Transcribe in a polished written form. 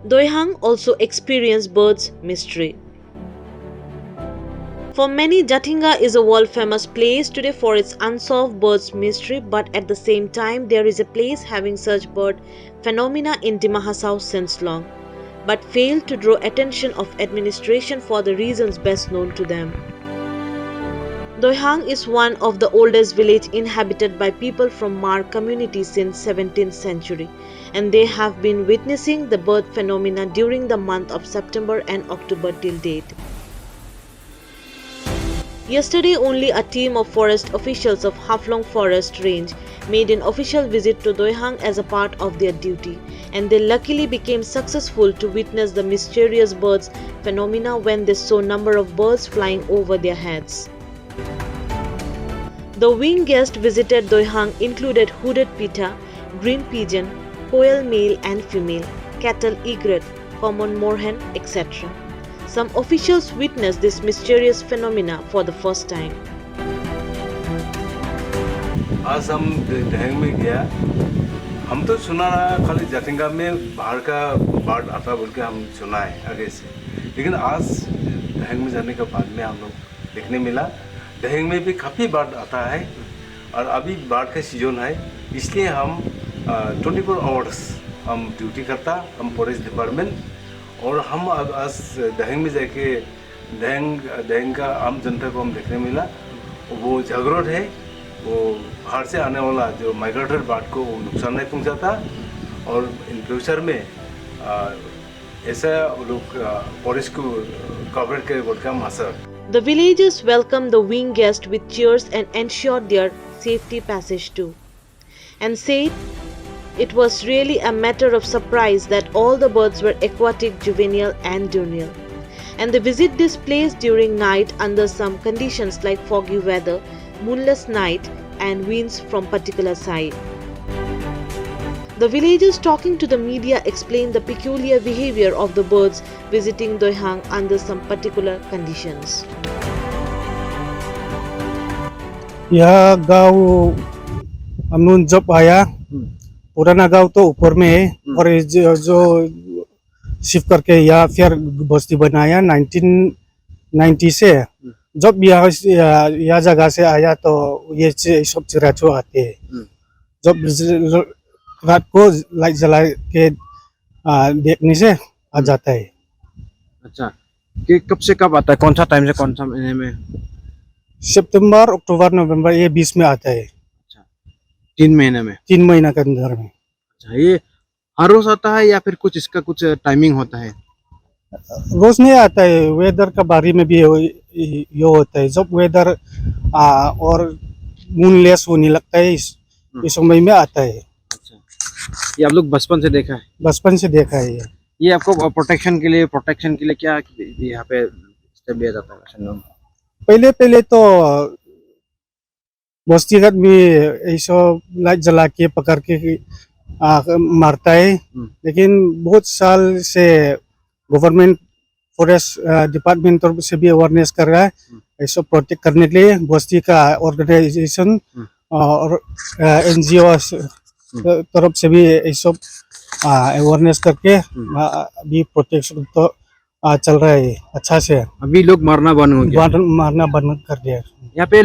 Doiheng also experienced birds' mystery. For many, Jatinga is a world-famous place today for its unsolved birds mystery, but at the same time, there is a place having such bird phenomena in Hasao since long, but failed to draw attention of administration for the reasons best known to them. Doiheng is one of the oldest villages inhabited by people from Mar community since 17th century, and they have been witnessing the bird phenomena during the month of September and October till date. Yesterday, only a team of forest officials of Haflong Forest Range made an official visit to Doiheng as a part of their duty, and they luckily became successful to witness the mysterious birds phenomena when they saw number of birds flying over their heads. The wing guests visited Doiheng included hooded pita, green pigeon, quail male and female, cattle egret, common moorhen, etc. Some officials witnessed this mysterious phenomena for the first time. आज हम दहेंग में गया, हम तो सुना खाली जतिंगा में बाहर का बाढ़ आता बोल के हम सुना है आगे से, लेकिन आज दहेंग में जाने के बाद में हम लोग देखने मिला दहेंग में भी काफ़ी बाढ़ आता है और अभी बाढ़ का सीजन है, इसलिए हम 24 आवर्स हम ड्यूटी करता हम फॉरेस्ट डिपार्टमेंट, और हम अब आज दहेंग में जाके दहेंग का आम जनता को हम देखने मिला वो जागरूक है, वो बाहर से आने वाला जो माइग्रेटरी बर्ड को नुकसान नहीं पहुंचाता, और इन फ्यूचर में ऐसा लोग फॉरेस्ट को कवर करे बोल के हम आशा। The villagers welcomed the wing guests with cheers and ensured their safety passage too, and said it was really a matter of surprise that all the birds were aquatic, juvenile and diurnal, and they visit this place during night under some conditions like foggy weather, moonless night and winds from particular side. The villagers talking to the media explained the peculiar behavior of the birds visiting Doiheng under some particular conditions. यह गांव हम जब आया पुराना गांव तो ऊपर में है, और जो शिफ्ट करके यहाँ फिर बस्ती बनाया 1990 से। जब यह जगह से आया तो ये सब चिड़िया आते हैं, जब रात को लाइट जला के देखने से आ जाता है। अच्छा, कि कब से कब आता है, कौन सा टाइम से कौन सा महीने में? सितंबर, अक्टूबर, नवंबर ये 20 में आता है। अच्छा, 3 महीने में? 3 महीना के अंदर में। अच्छा, ये हर रोज आता है या फिर कुछ इसका कुछ टाइमिंग होता है? रोज नहीं आता है, वेदर का बारे में भी ये होता है। जब वेदर और मूनलेस होने लगता है इस समय में आता है। अच्छा, ये आप लोग बचपन से देखा है? बचपन से देखा है। ये आपको प्रोटेक्शन के लिए क्या यहाँ पे स्टेप लिया जाता है? पहले तो बस्तीगत में ऐसा लाइट जला के पकड़ के मारता है, लेकिन बहुत साल से गवर्नमेंट फॉरेस्ट डिपार्टमेंट तरफ से भी अवेयरनेस कर रहा है ऐसा प्रोटेक्ट करने के लिए। बस्ती का ऑर्गेनाइजेशन और NGO तरफ से भी ऐसा अवेयरनेस करके अभी प्रोटेक्शन तो चल रहा है अच्छा से। अभी लोग मारना बंद हो गया? मारना बंद कर दिया। यहाँ पे